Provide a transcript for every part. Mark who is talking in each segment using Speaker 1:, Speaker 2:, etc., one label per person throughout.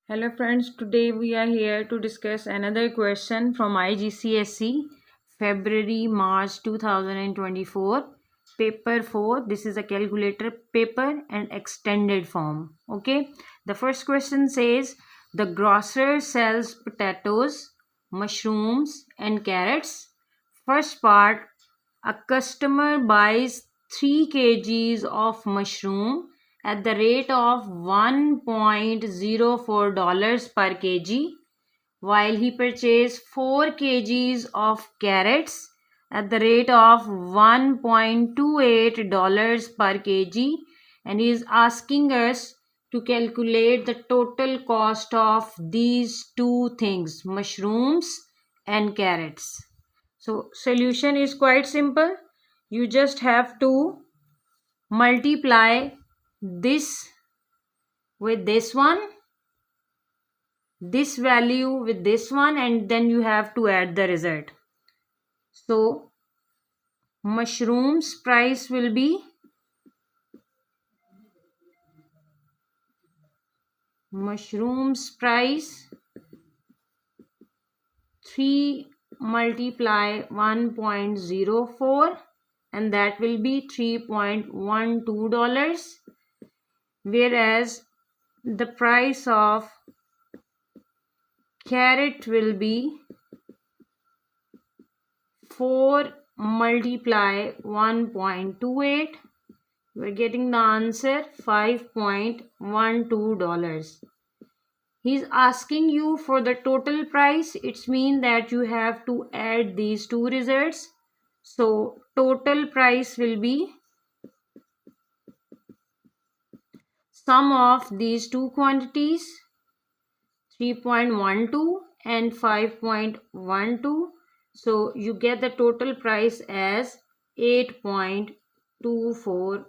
Speaker 1: Hello friends, today we are here to discuss another question from IGCSE February March 2024 paper 4. This is a calculator paper and extended form. Okay, the first question says the grocer sells potatoes, mushrooms and carrots. First part, a customer buys 3 kgs of mushroom at the rate of $1.04 per kg, while he purchased 4 kgs of carrots at the rate of $1.28 per kg, and he is asking us to calculate the total cost of these two things, mushrooms and carrots. So solution is quite simple. You just have to multiply this with this one, this value with this one, and then you have to add the result. So mushrooms price will be 3 multiply 1.04, and that will be $3.12, whereas the price of carrot will be 4 multiply 1.28. We're getting the answer $5.12. He's asking you for the total price. It's mean that you have to add these two results. So total price will be sum of these two quantities, 3.12 and 5.12. So you get the total price as $8.24.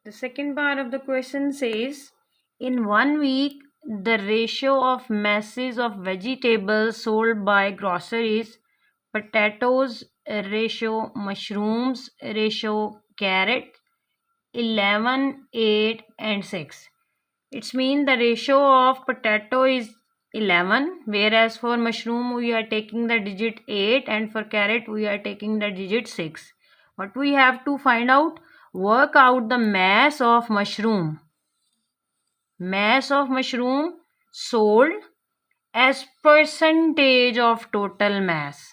Speaker 1: The second part of the question says, in 1 week, the ratio of masses of vegetables sold by grocer is potatoes ratio mushrooms ratio carrot 11, 8 and 6. It's mean the ratio of potato is 11, whereas for mushroom we are taking the digit 8 and for carrot we are taking the digit 6. What we have to find out? Work out the mass of mushroom. Mass of mushroom sold as percentage of total mass.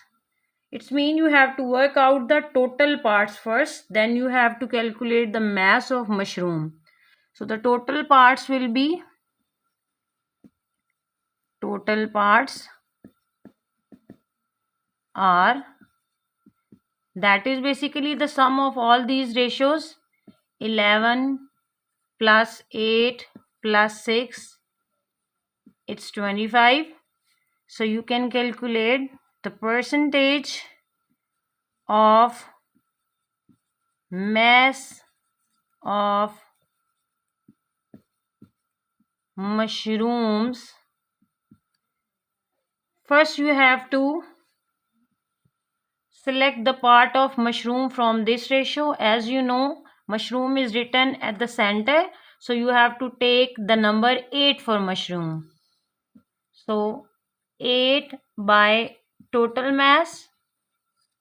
Speaker 1: It's mean you have to work out the total parts first, then you have to calculate the mass of mushroom. So the total parts will be, total parts are, that is basically the sum of all these ratios, 11 plus 8 plus 6, it's 25. So you can calculate the percentage of mass of mushrooms. First you have to select the part of mushroom from this ratio. As you know, mushroom is written at the center, so you have to take the number 8 for mushroom. So 8 by total mass,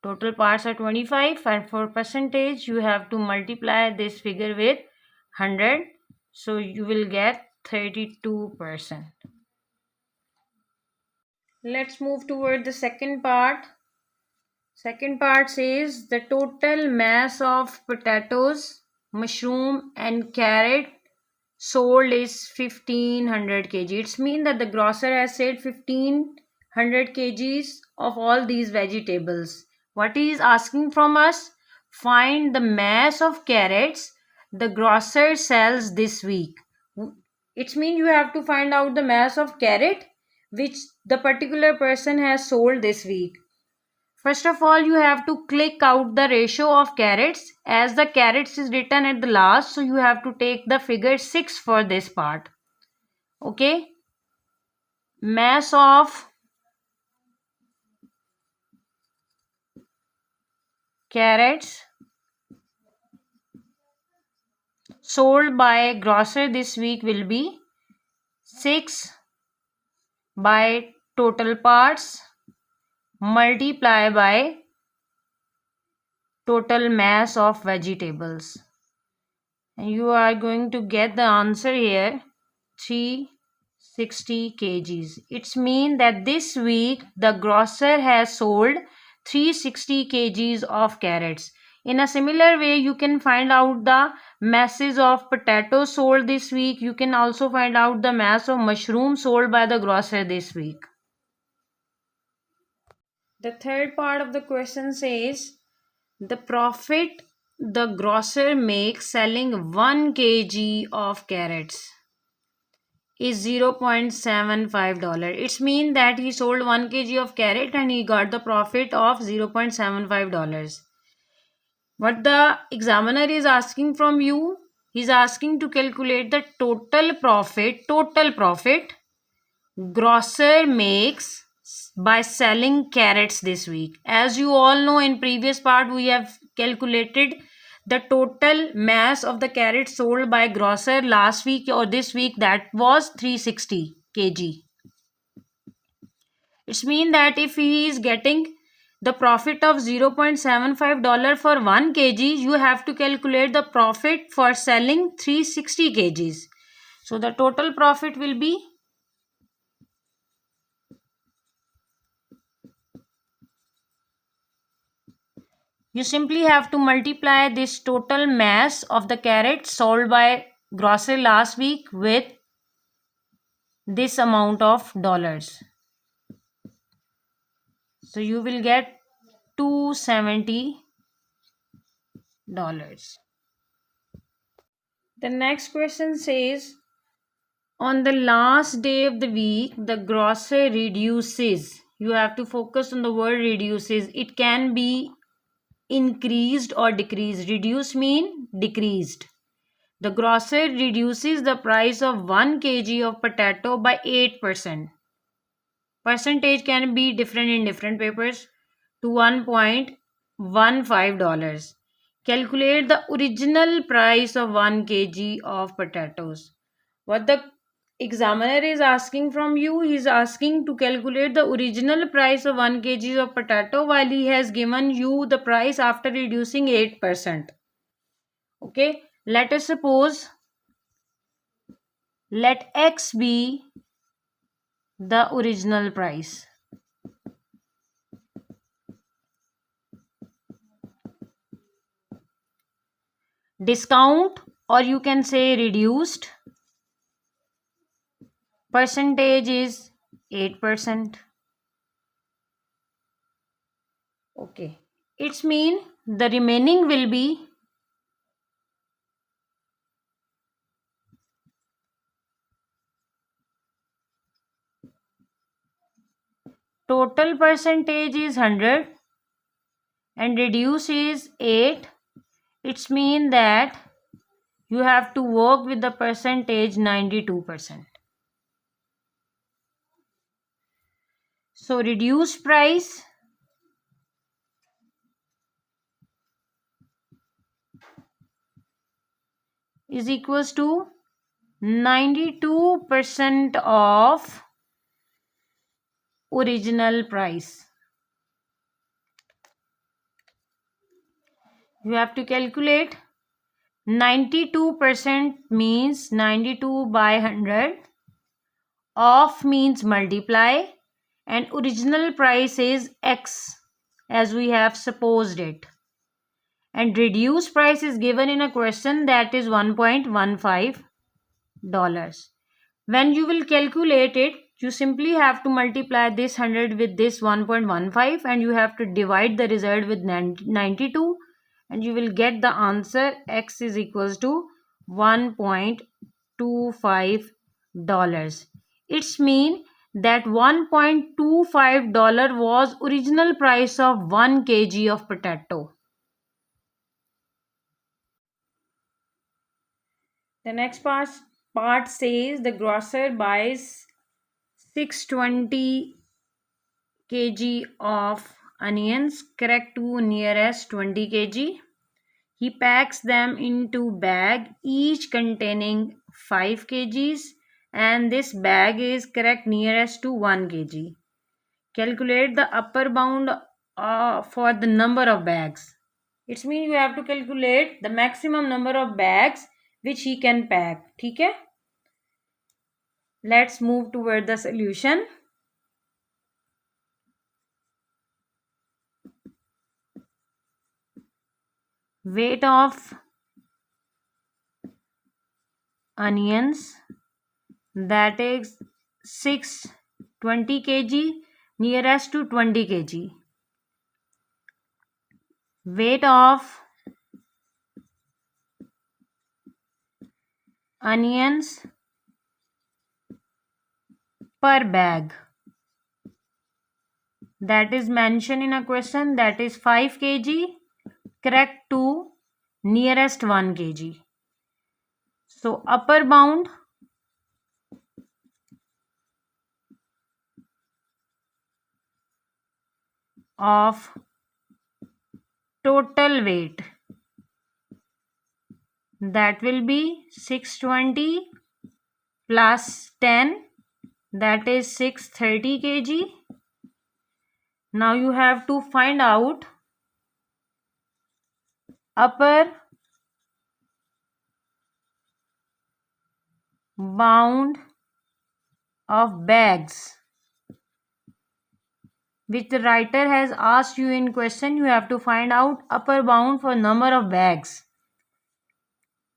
Speaker 1: total parts are 25, and for percentage you have to multiply this figure with 100, so you will get 32%. Let's move toward the second part. Second part says the total mass of potatoes, mushroom and carrot sold is 1500 kg. It's mean that the grocer has said 1500 kgs of all these vegetables. What he is asking from us? Find the mass of carrots the grocer sells this week. It's mean you have to find out the mass of carrot which the particular person has sold this week. First of all, you have to click out the ratio of carrots, as the carrots is written at the last, so you have to take the figure 6 for this part. Okay. Mass of carrots sold by grocer this week will be 6 by total parts multiply by total mass of vegetables. And you are going to get the answer here, 360 kgs. It's mean that this week the grocer has sold 360 kgs of carrots. In a similar way, you can find out the masses of potatoes sold this week. You can also find out the mass of mushrooms sold by the grocer this week. The third part of the question says the profit the grocer makes selling 1 kg of carrots is $0.75. It's mean that he sold 1 kg of carrot and he got the profit of $0.75. What the examiner is asking from you, he's asking to calculate the total profit grocer makes by selling carrots this week. As you all know, in previous part we have calculated the total mass of the carrots sold by grocer last week or this week, that was 360 kg. It's mean that if he is getting the profit of $0.75 for 1 kg, you have to calculate the profit for selling 360 kgs. So the total profit will be, you simply have to multiply this total mass of the carrots sold by grocer last week with this amount of dollars. So you will get $270. The next question says, on the last day of the week, the grocer reduces. You have to focus on the word reduces. It can be increased or decreased. Reduce mean decreased. The grocer reduces the price of 1 kg of potato by 8%. Percentage can be different in different papers, to $1.15. Calculate the original price of 1 kg of potatoes. What the examiner is asking from you, he is asking to calculate the original price of 1 kg of potato while he has given you the price after reducing 8%. Okay, let us suppose, let X be the original price. Discount, or you can say reduced, percentage is 8%. Okay, it's mean the remaining will be total percentage is 100 and reduce is 8. It's mean that you have to work with the percentage 92%. So reduce price is equals to 92% of original price. You have to calculate 92% means 92 by 100, off means multiply, and original price is X as we have supposed it, and reduced price is given in a question, that is $1.15. When you will calculate it, you simply have to multiply this 100 with this 1.15 and you have to divide the result with 92 and you will get the answer. X is equals to $1.25. It's mean that $1.25 was original price of 1 kg of potato. The next part says the grocer buys 620 kg of onions, correct to nearest 20 kg. He packs them into bag, each containing 5 kgs, and this bag is correct nearest to 1 kg. Calculate the upper bound for the number of bags. It means you have to calculate the maximum number of bags which he can pack. ठीक है? Let's move toward the solution. Weight of onions, that is 620 kg nearest to 20 kg. Weight of onions per bag, that is mentioned in a question, that is 5 kg correct to nearest 1 kg. So upper bound of total weight, that will be 620 plus 10, that is 630 kg. Now you have to find out upper bound of bags, which the writer has asked you in question. You have to find out upper bound for number of bags.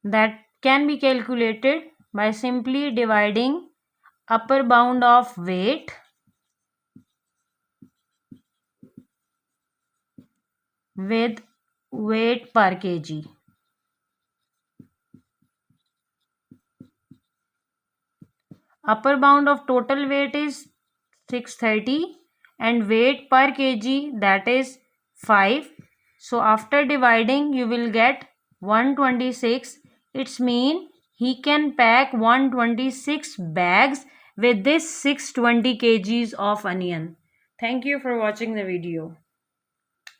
Speaker 1: That can be calculated by simply dividing upper bound of weight with weight per kg. Upper bound of total weight is 630 and weight per kg, that is 5. So after dividing you will get 126. It's mean he can pack 126 bags with this 620 kgs of onion. Thank you for watching the video.